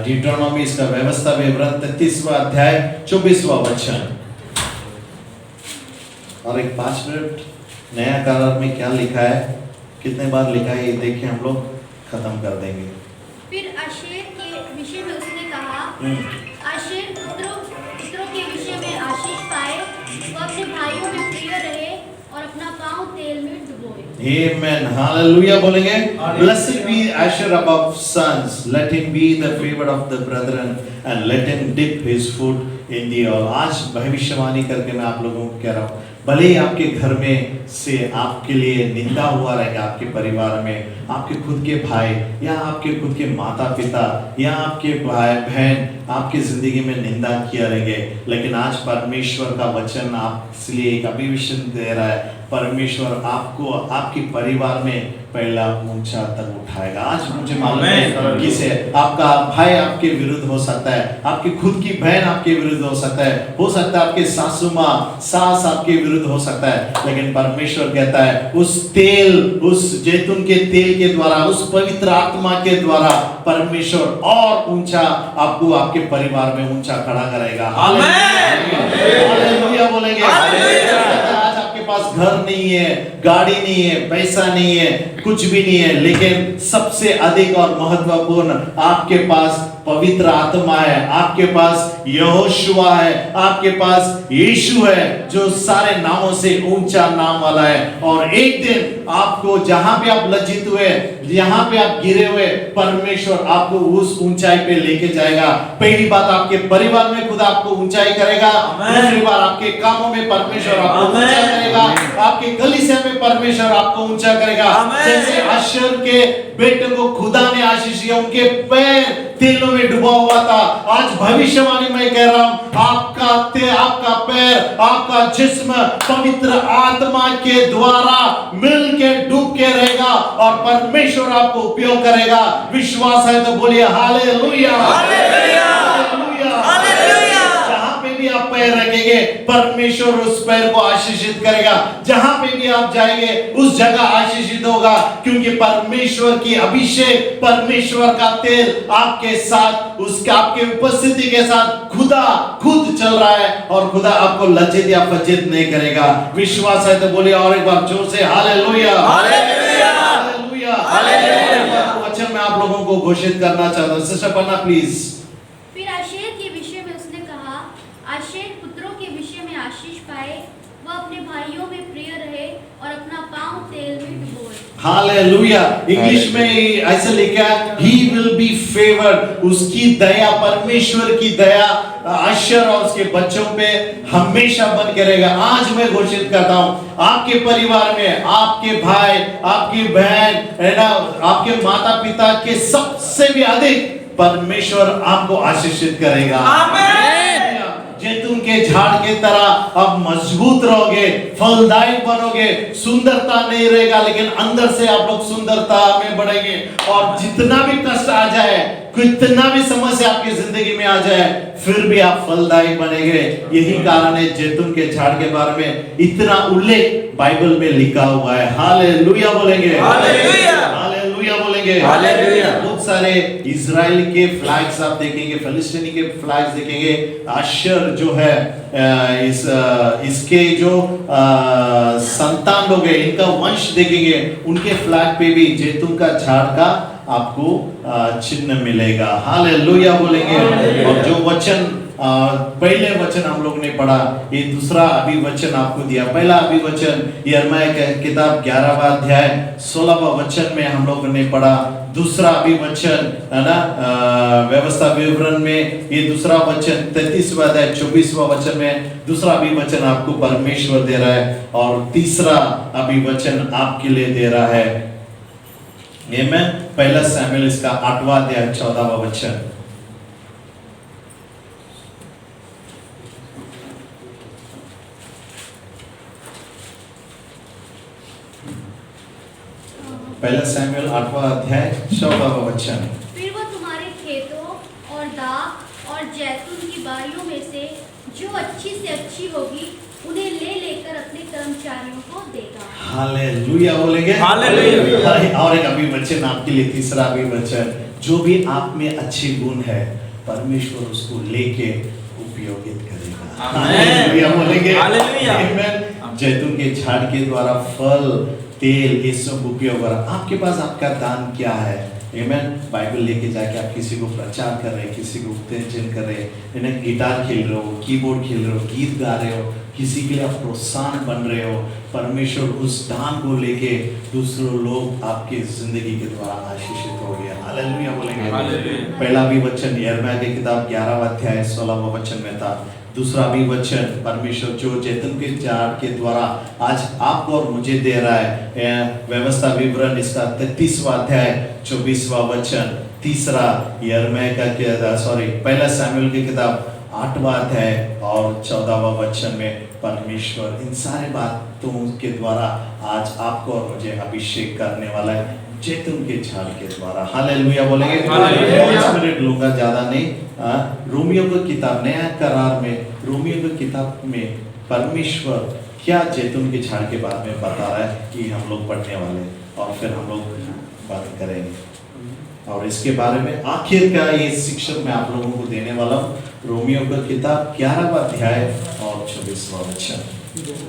डिट्रोनॉमी इसका व्यवस्था विवरण 33वां अध्याय 24वां वचन। और एक 5 मिनट नया करार में क्या लिखा है, कितने बार लिखा है, ये देखिए, हम लोग खत्म कर देंगे। फिर आशेर के विषय में उसने कहा, आशेर पुत्रों के विषय में आशीष पाए, वो अपने भाइयों में प्रिय रहे और अपना पांव तेल में डुबोए। Amen. Hallelujah बोलेंगे। Blessed be Asher above sons, let him be the favorite of the brethren and let him dip his foot in the oil। आज भविष्यवाणी करके मैं आप लोगों को कह रहा हूँ, भले ही आपके घर में से आपके लिए निंदा हुआ रहेगा, आपके परिवार में आपके खुद के भाई या आपके खुद के माता पिता या आपके भाई बहन आपकी जिंदगी में निंदा किया रहेंगे, लेकिन आज परमेश्वर का वचन आप इसलिए एक अभिवचन दे रहा है। परमेश्वर आपको आपके परिवार में पहला ऊंचा तक उठाएगा। आज मुझे मालूम है किसे आपका भाई आपके विरुद्ध हो सकता है, आपकी खुद की बहन आपके विरुद्ध हो सकता है आपके सासू माँ सास आपके विरुद्ध हो सकता है, लेकिन परमेश्वर कहता है उस तेल, उस जैतून के तेल के द्वारा, उस पवित्र आत्मा के द्वारा परमेश्वर और ऊंचा आपको आपके परिवार में ऊंचा खड़ा करेगा। हालेलुया बोलेंगे। आज आपके पास घर नहीं है, गाड़ी नहीं है, पैसा नहीं है, कुछ भी नहीं है, लेकिन सबसे अधिक और महत्वपूर्ण आपके पास पवित्र आत्मा है, आपके पास यहोशुआ है, आपके पास यीशु है जो सारे नामों से ऊंचा नाम वाला है। और एक दिन आपको जहां पे आप लज्जित हुए, जहां पे आप गिरे हुए, परमेश्वर आपको उस ऊंचाई पे लेके जाएगा। पहली बात आपके परिवार में खुदा आपको ऊंचाई करेगा, दूसरी बार आपके कामों में परमेश्वर आपको ऊंचा करेगा, आपके कलीसिया में परमेश्वर आपको ऊंचा करेगा। जैसे आशेर के बेटे को खुदा ने आशीष दिया, उनके पैर तेलों में डूबा हुआ था, आज भविष्यवाणी मैं कह रहा हूं आपका पैर, आपका जिस्म पवित्र आत्मा के द्वारा मिल के डूब के रहेगा और परमेश्वर आपको उपयोग करेगा। विश्वास है तो बोलिए हालेलुया, हालेलुया, हालेलुया। जहां पे भी आप पैर रखेंगे परमेश्वर उस पैर को आशीषित करेगा, जहां पे भी आप जाएंगे उस जगह आशीषित होगा, क्योंकि परमेश्वर की अभिषेक, परमेश्वर का तेल आपके साथ, उसके आपके उपस्थिति के साथ खुदा खुद चल रहा है और खुदा आपको लज्जित या फज्जित नहीं करेगा। विश्वास है तो बोलिए और एक बार जोर से हालेलुया, हालेलुया, हालेलुया, हालेलुया। वचन में आप लोगों को घोषित करना चाहता हूं, सिस्टर पन्ना प्लीज। फिर आशेर के विषय में उसने कहा, आशेर पुत्रों के विषय में आशीष पाए, वह अपने भाइयों में प्रिय रहे और अपना पांव तेल में डुबोए। हालेलुया। इंग्लिश में ऐसे लिखा है he will be favored, उसकी दया, परमेश्वर की दया आशेर और उसके बच्चों पे हमेशा बन के रहेगा। आज मैं घोषित करता हूं आपके परिवार में, आपके भाई, आपकी बहन है ना, आपके माता पिता के सबसे भी अधिक परमेश्वर आपको आशीषित करेगा। आमीन। जैतून के झाड़ के तरह आप मजबूत रहोगे, फलदायी बनोगे, सुंदरता नहीं रहेगा, लेकिन अंदर से आप लोग सुंदरता में बढ़ेंगे। और जितना भी कष्ट आ जाए, कितना भी समस्या आपकी जिंदगी में आ जाए, फिर भी आप फलदायी बनेंगे। यही कारण है जैतून के झाड़ के बारे में इतना उल्लेख बाइबल में लिखा हुआ है। हालेलुया बोलेंगे, हालेलुया, हालेलुया बोलेंगे, हालेलुया। बहुत सारे इजराइल के फ्लैग्स आप देखेंगे, फिलिस्तीनी के फ्लैग्स देखेंगे, आशेर जो है इसके जो संतान लोग हैं, इनका वंश देखेंगे, उनके फ्लैग पे भी जैतून का झाड़ का आपको चिन्ह मिलेगा। हालेलुया बोलेंगे। और जो वचन पहले वचन हम लोग ने पढ़ा, ये दूसरा अभिवचन आपको दिया। पहला अभिवचन यिर्मयाह की किताब 11वां अध्याय 16वां वचन में हम लोग ने पढ़ा। दूसरा अभिवचन है ना, व्यवस्था विवरण में ये दूसरा वचन 33वां अध्याय 24वां वचन में दूसरा अभिवचन आपको परमेश्वर दे रहा है, और तीसरा अभिवचन आपके लिए दे रहा है। आमीन। पहला शमूएल इसका 8वां अध्याय 14वां वचन। पहला शमूएल 8वां अध्याय 14वां वचन। फिर वो तुम्हारे खेतों और दाख और जैतून की बारियों में से जो अच्छी से अच्छी होगी उन्हें ले लेकर अपने कर्मचारियों को देगा। हालेलुया बोलेंगे, हालेलुया। और एक अभिवचन आपके लिए, तीसरा अभिवचन, जो भी आप में अच्छे गुण है परमेश्वर उसको लेके उपयोगित करेगा। हालेलुया बोलेंगे, हालेलुया। जैतून के झाड़ के द्वारा फल, तेल, ये सब उपयोग हो रहा। आपके पास आपका दान क्या है? आमीन। बाइबल लेके जाके आप किसी को प्रचार कर रहे हैं, किसी को उत्तेजन कर रहे हैं, गिटार खेल रहे हो, कीबोर्ड खेल रहे हो, गीत गा रहे हो, किसी के लिए आप प्रोत्साहन बन रहे हो, परमेश्वर उस दान को लेके दूसरे लोग आपके जिंदगी के द्वारा आशीषित हो गए। हालेलुया बोलेंगे। हालेलुया। पहला भी वचन यिर्मयाह की किताब 11वां अध्याय 16वां वचन में था। दूसरा भी वचन परमेश्वर जो जैतून के झाड़ के द्वारा आज आपको और मुझे दे रहा है, व्यवस्था विवरण इसका 33वां अध्याय 24वां वचन। तीसरा यिर्मयाह का पहला शमूएल की किताब 8वां अध्याय और 14वां वचन में परमेश्वर इन सारे बातों के द्वारा आज आपको और मुझे अभिषेक करने वाला है जैतून के झाड़ के द्वारा। हालेलुया बोलेंगे। हालेलुया। 5 मिनट लूंगा, ज्यादा नहीं। रोमियो की किताब नया करार में रोमियो की किताब में परमेश्वर क्या जैतून के झाड़ के बारे में बता रहा है कि हम लोग पढ़ने वाले और फिर हम लोग बात करेंगे और इसके बारे में आखिर का ये शिक्षण मैं आप लोगों को देने वाला हूँ। रोमियो की किताब 11वां अध्याय और 24वां वचन।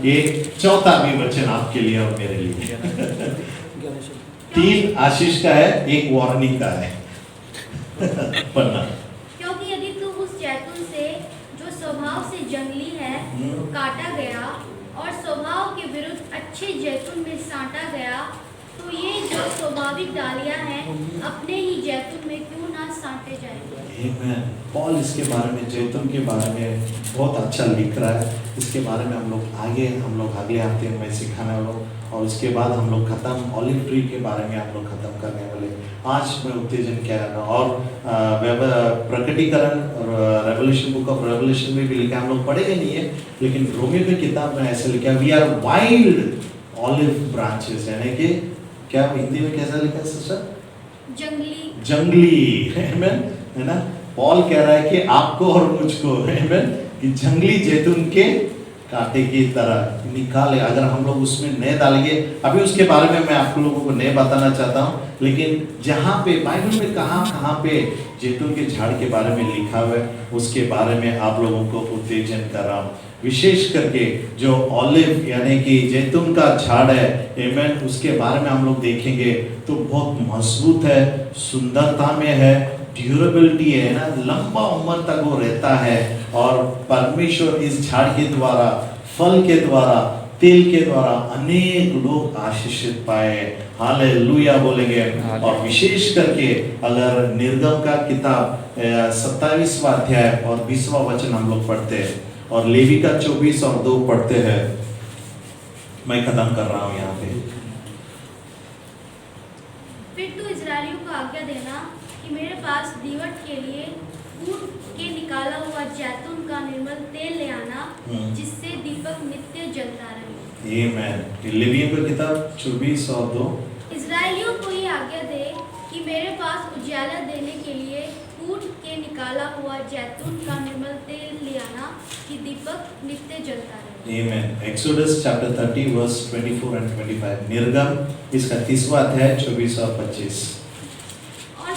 ये चौथा भी वचन आपके लिए और मेरे लिए 3 आशीष का है, 1 वार्निंग का है। पढ़ना। क्योंकि यदि तू उस जैतून से जो स्वभाव से जंगली है काटा गया और स्वभाव के विरुद्ध अच्छे जैतून में साटा गया, तो ये जो स्वाभाविक डालियां हैं अपने ही जैतून में क्यों ना साटे जाएंगे। पॉल इसके बारे में जैतून के बारे में बहुत अच्छा लिख रहा है। इसके बारे में हम लोग अगले हफ्ते में सिखाने वाला हूँ और उसके बाद हम लोग खत्म ऑलिव ट्री के बारे में हम लोग खत्म करने वाले। आज मैं उत्तेजन क्या रहा और प्रकटीकरण और रेवलेशन, बुक ऑफ रेवलेशन में भी लिखा, हम लोग पढ़ेंगे नहीं है, लेकिन रोमियो की किताब में ऐसे लिखा we are wild olive branches, यानी कि क्या हिंदी में कैसा लिखा है सिस्टर? जंगली है ना। पॉल कह रहा है कि आपको और मुझको कि जंगली जैतून के कांटे की तरह निकाले। अगर हम लोग उसमें नहीं डालेंगे, अभी उसके बारे में मैं आप लोगों को नहीं बताना चाहता हूँ, लेकिन जहाँ पे बाइबल में कहाँ पे जैतून के झाड़ के बारे में लिखा हुआ है उसके बारे में आप लोगों को उत्तेजन कर रहा हूँ। विशेष करके जो ऑलिव यानी कि जैतून का झाड़ है, आमेन, उसके बारे में हम लोग देखेंगे तो बहुत मजबूत है, सुंदरता में है, ड्यूरेबिलिटी है ना, लंबा उम्र तक वो रहता है। और परमेश्वर इस झाड़ के द्वारा, फल के द्वारा, तेल के द्वारा अनेक लोग आशीषित पाए। हालेलुया बोलेंगे। और विशेष करके अगर निर्गम का किताब 27वां अध्याय और 20वां वचन हम लोग पढ़ते हैं और लेवी का 24 और 2 पढ़ते हैं, मैं खत्म कर रहा हूँ यहाँ पे। फिर तू इजरायलियों को आज्ञा देना कि मेरे पास दीवट के लिए कूट के निकाला हुआ जैतून का निर्मल तेल ले आना, जिससे दीपक नित्य जलता रहे। आमीन। लेवियों की किताब 24 और 2। इजरायलियों को ये आज्ञा दे कि मेरे पास उजाला देने के लिए कूट के निकाला हुआ जैतून का निर्मल तेल ले आना, कि दीपक नित्य जलता रहे। आमीन। Exodus chapter 30 verse 24 and 25। निर्गम इसका 30वां अध्याय 24 और 25। और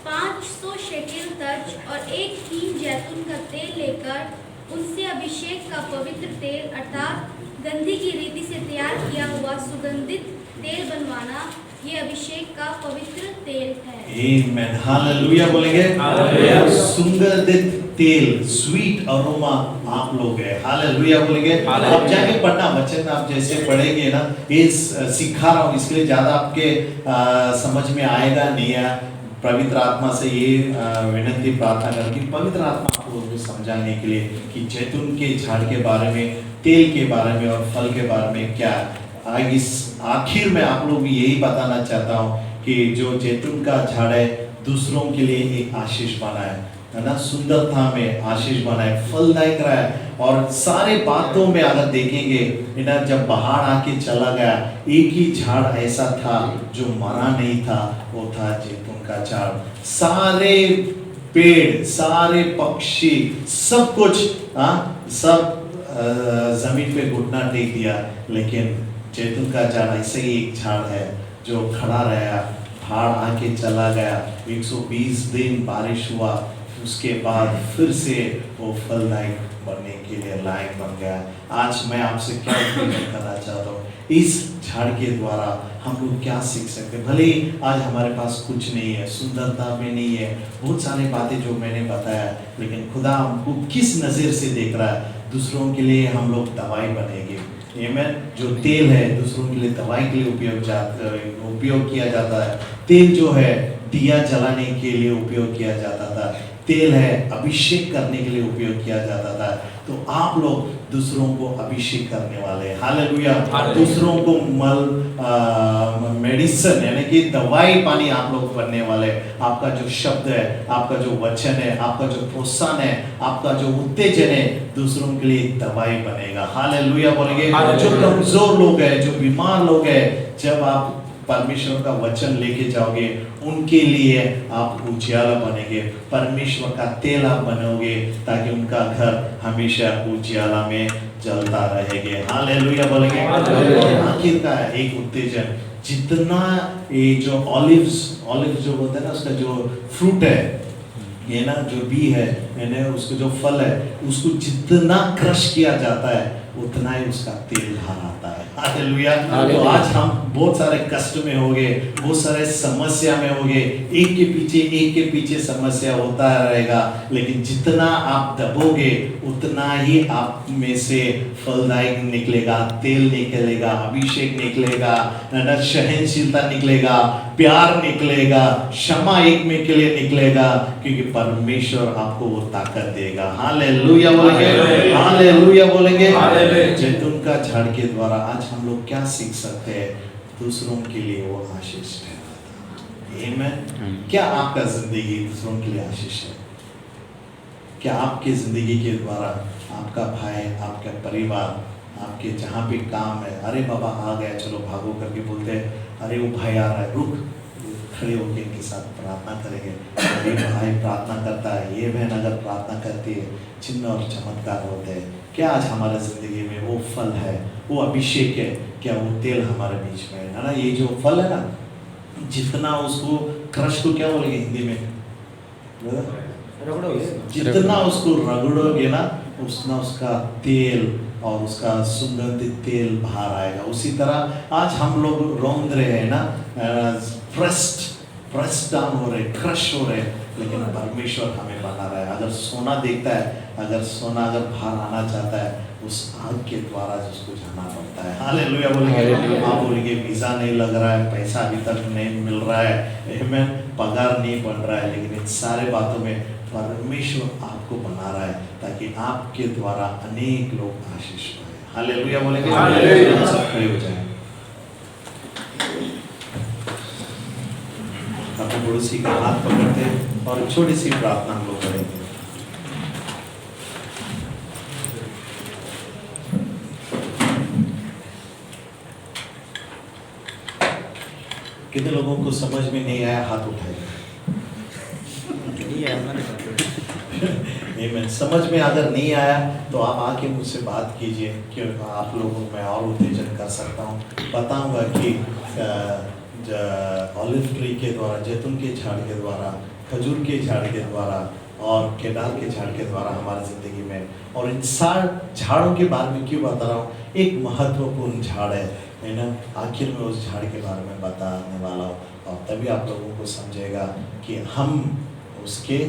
500 शेकेल तर्ज और 1 हीन जैतून का तेल लेकर उनसे अभिषेक का पवित्र तेल अर्थात गंधी की रीति से तैयार किया हुआ सुगंधित तेल बनवाना, ये अभिषेक का पवित्र तेल है। आमीन। हालेलुया बोलेंगे। हालेलुया। सुगंधित तेल, स्वीट अरोमा आप लोग है। हालेलुया बोलेंगे। हालेलुया। आप जाके पढ़ना वचन, आप जैसे पढ़ेंगे ना, ये सिखा रहा हूँ इसलिए ज्यादा आपके समझ में आएगा नहीं है। पवित्र आत्मा से ये विनती प्रार्थना कर कि पवित्र आत्मा आपको समझाने के लिए कि जैतून के झाड़ के बारे में, तेल के बारे में और फल के बारे में क्या। इस आखिर में आप लोग भी यही बताना चाहता हूँ कि जो जैतून का झाड़ है दूसरों के लिए एक आशीष बना है ना, सुंदरता में आशीष बना है, फलदायक रहा है। और सारे बातों में अगर देखेंगे ना, जब बाहर आके चला गया, एक ही झाड़ ऐसा था जो मरा नहीं था, वो था जैतून का झाड़। सारे पेड़, सारे पक्षी, सब कुछ सब जमीन पे घुटना टेक दिया, लेकिन जैतून का झाड़ ऐसे ही एक झाड़ है जो खड़ा रहा, बाढ़ आके चला गया, 120 दिन बारिश हुआ, उसके बाद फिर से वो फलदायक बनने के लिए लायक बन गया। आज मैं आपसे क्या उत्तेजन करना चाहता हूँ, इस झाड़ के द्वारा हम लोग क्या सीख सकते हैं। भले ही आज हमारे पास कुछ नहीं है, सुंदरता में नहीं है, बहुत सारी बातें जो मैंने बताया, लेकिन खुदा हमको किस नज़र से देख रहा है, दूसरों के लिए हम लोग दवाई बनेंगे। आमीन। जो तेल है दूसरों के लिए दवाई के लिए उपयोग किया जाता है। तेल जो है दिया जलाने के लिए उपयोग किया जाता था। तेल है अभिषेक करने के लिए उपयोग किया जाता था। तो आप लोग दूसरों को अभिषेक करने वाले हैं। हालेलुया। दूसरों को मेडिसिन यानी कि दवाई पानी आप लोग बनने वाले। आपका जो शब्द है, आपका जो वचन है, आपका जो प्रोत्साहन है, आपका जो उत्तेजन है दूसरों के लिए दवाई बनेगा। हालेलुया बोलेंगे। जो कमजोर लोग हैं, जो बीमार लोग हैं, जब आप परमेश्वर का वचन लेके जाओगे उनके लिए आप उजियाला बनेंगे। परमेश्वर का तेल आप बनोगे ताकि उनका घर हमेशा उजियाला में जलता रहेंगे। हालेलुया बोलेंगे। आखिर का एक उत्तेजन, जितना ये जो ऑलिव जो होता है ना, उसका जो फ्रूट है, ये ना जो बी है, मैंने उसका जो फल है, उसको जितना क्रश किया जाता है उतना ही उसका तेल बाहर आता है। हालेलुया। तो आज हम बहुत सारे कष्ट में होंगे, बहुत सारे समस्या में होंगे, एक के पीछे समस्या होता रहेगा, लेकिन जितना आप दबोगे उतना ही आप में से फलदायक निकलेगा, तेल निकलेगा, अभिषेक निकलेगा, सहनशीलता निकलेगा, प्यार निकलेगा, क्षमा एक में के लिए निकलेगा, क्योंकि परमेश्वर आपको वो ताकत देगा। हालेलुया बोलेंगे। हालेलुया बोलेंगे। जैतून का झाड़ के द्वारा आज हम लोग क्या सीख सकते हैं? दूसरों के लिए वो आशीष है। आमीन। क्या आपका जिंदगी दूसरों के लिए आशीष है? क्या आपकी जिंदगी के द्वारा आपका भाई, आपका परिवार, आपके जहाँ भी काम है, अरे बाबा आ गया चलो भागो करके बोलते हैं, अरे वो भाई आ रहा है, रुक, खड़े होकर इनके साथ प्रार्थना करेंगे। ये भाई प्रार्थना करता है, ये बहन अगर प्रार्थना करती है, चिन्ह और चमत्कार होते हैं। क्या आज हमारे जिंदगी में वो फल है, वो अभिषेक है, क्या वो तेल हमारे बीच में है ना? ये जो फल है ना, जितना उसको क्रश को क्या बोलेंगे हिंदी में, जितना उसको रगड़ोगे ना उतना उसका तेल और उसका सुगंधित तेल बाहर आएगा। उसी तरह आज हम लोग रोंद रहे हैं ना, प्रेस डाउन हो रहे, क्रश हो रहे, लेकिन परमेश्वर हमें बना रहा है। अगर सोना देखता है, अगर सोना अगर बाहर आना चाहता है, उस आग के द्वारा जिसको जाना पड़ता है। हालेलुया बोलेंगे। आप बोलेंगे वीजा नहीं लग रहा है, पैसा अभी तक नहीं मिल रहा है, आमीन, पगार नहीं बन रहा है, लेकिन इन सारे बातों में परमेश्वर आपको बना रहा है ताकि आपके द्वारा अनेक लोग आशीष पाए। हालेलुया बोलेंगे। सब खड़े हो जाएं। अपने पड़ोसी का हाथ पकड़ते हैं और छोटी सी प्रार्थना हम लोग करेंगे। कितने लोगों को समझ में नहीं आया? हाथ उठाइए। आमीन। समझ में अगर नहीं आया तो आप आके मुझसे बात कीजिए, क्योंकि आप लोगों को मैं और उत्तेजन कर सकता हूँ। बताऊँगा कि ऑलिव ट्री के द्वारा, जैतून के झाड़ के द्वारा, खजूर के झाड़ के द्वारा और केदार के झाड़ के द्वारा हमारी ज़िंदगी में, और इन सारे झाड़ों के बारे में क्यों बता रहा हूँ? एक महत्वपूर्ण झाड़ है ना, आखिर में उस झाड़ के बारे में बताने वाला हूँ, और तभी आप लोगों को समझेगा कि हम उसके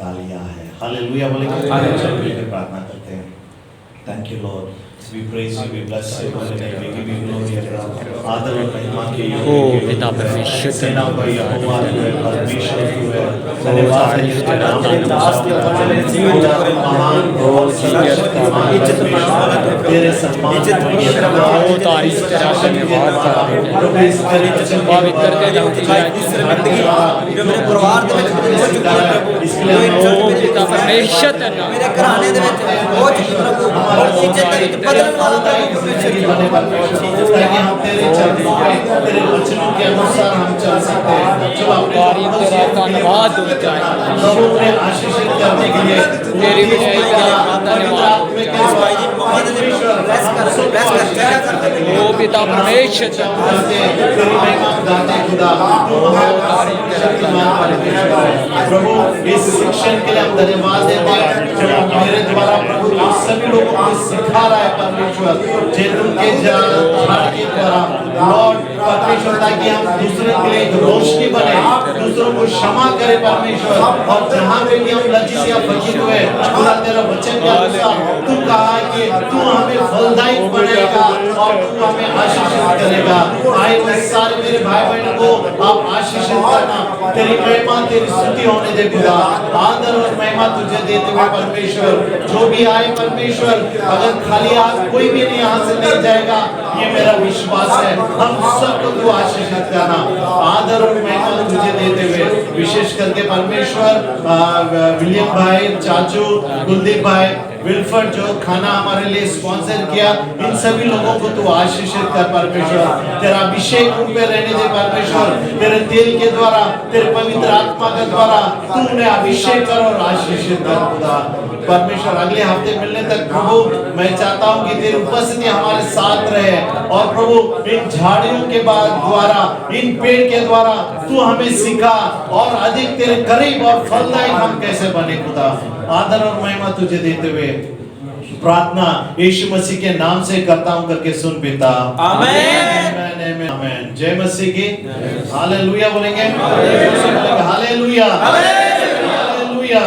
डालियाँ हैं। हालेलुया बोलेंगे। प्रार्थना करते हैं। Thank you Lord, we praise you, we bless you, we give you glory and आदर और महिमा के योग्य ओ पिता परमेश्वर, सेना का यहोवा तू है, परमेश्वर तू है, धन्यवाद है तेरा, महान और तेरे सम्मान ओ तारीफ तेरा, धन्यवाद पवित्र तेरा जो मेरे परिवार ਦੇ ਵਿੱਚ ਹੋ ਚੁੱਕੀ ਹੈ ओ पिता परमेश्वर तेरा, मेरे घराने ਦੇ ਵਿੱਚ ਹੋ चुकी प्रभु, और इज्जत ਦੇ ਵਿੱਚ बदलने वाला प्रभु परमेश्वर ताकि हम तेरे चरणों में, तेरे वचनों के अनुसार हम चल सकते हैं। चलो तारीफ तेरा, धन्यवाद हो जाए, लोगों को आशीषित करने के लिए तेरी विदाई तेरा धन्यवाद हो जाए। इस भाई जी मोहम्मद ने ब्लेस कर चेहरा कर ओ पिता परमेश्वर तेरी महिमा गाते खुदा तू महान शक्तिमान परमेश्वर है। प्रभु इस शिक्षण के लिए हम धन्यवाद देते हैं जो मेरे द्वारा प्रभु इन सभी लोगों को सिखा रहा है परमेश्वर जैतून के झाड़ के द्वारा लॉर्ड परमेश्वर ताकि हम दूसरे के लिए एक रोशनी बने, दूसरों को क्षमा करें परमेश्वर। और जहाँ पे भी हम लज्जित या फकीर हुए खुदा तेरा वचन के अनुसार तू कहा कि तू हमें फलदायक बनाएगा और तू हमें आशीषित करेगा। आए वो सारे मेरे भाई बहनों को आप आशीषित करना, तेरी महिमा तेरी स्तुति होने दे खुदा। आदर और महिमा तुझे देते हुए परमेश्वर जो भी आए परमेश्वर अगर खाली हाथ कोई भी नहीं यहाँ से नहीं जाएगा ये मेरा विश्वास है। हम सबको तू आशीषित करना, आदर और महिमा तुझे देते हुए विशेष करके परमेश्वर विलियम भाई, चाचू कुलदीप भाई, विल्फर्ड जो खाना हमारे लिए स्पॉन्सर किया, इन सभी लोगों को तू आशीषित कर परमेश्वर। तेरा अभिषेक उन पे रहने दे परमेश्वर, तेरे तेल के द्वारा, तेरे पवित्र आत्मा के द्वारा तू उन्हें अभिषेक कर और आशीषित कर खुदा परमेश्वर। अगले हफ्ते मिलने तक प्रभु मैं चाहता हूँ कि तेरी उपस्थिति हमारे साथ रहे और प्रभु इन झाड़ियों के बाद द्वारा, इन पेड़ के द्वारा तू हमें सिखा और अधिक तेरे करीब और फलदायक हम कैसे बने खुदा। आदर और महिमा तुझे देते हुए प्रार्थना यीशु मसीह के नाम से करता हूं करके सुन पिता। आमेन आमेन। जय मसीह की। हालेलुया बोलेंगे, हालेलुया हालेलुया।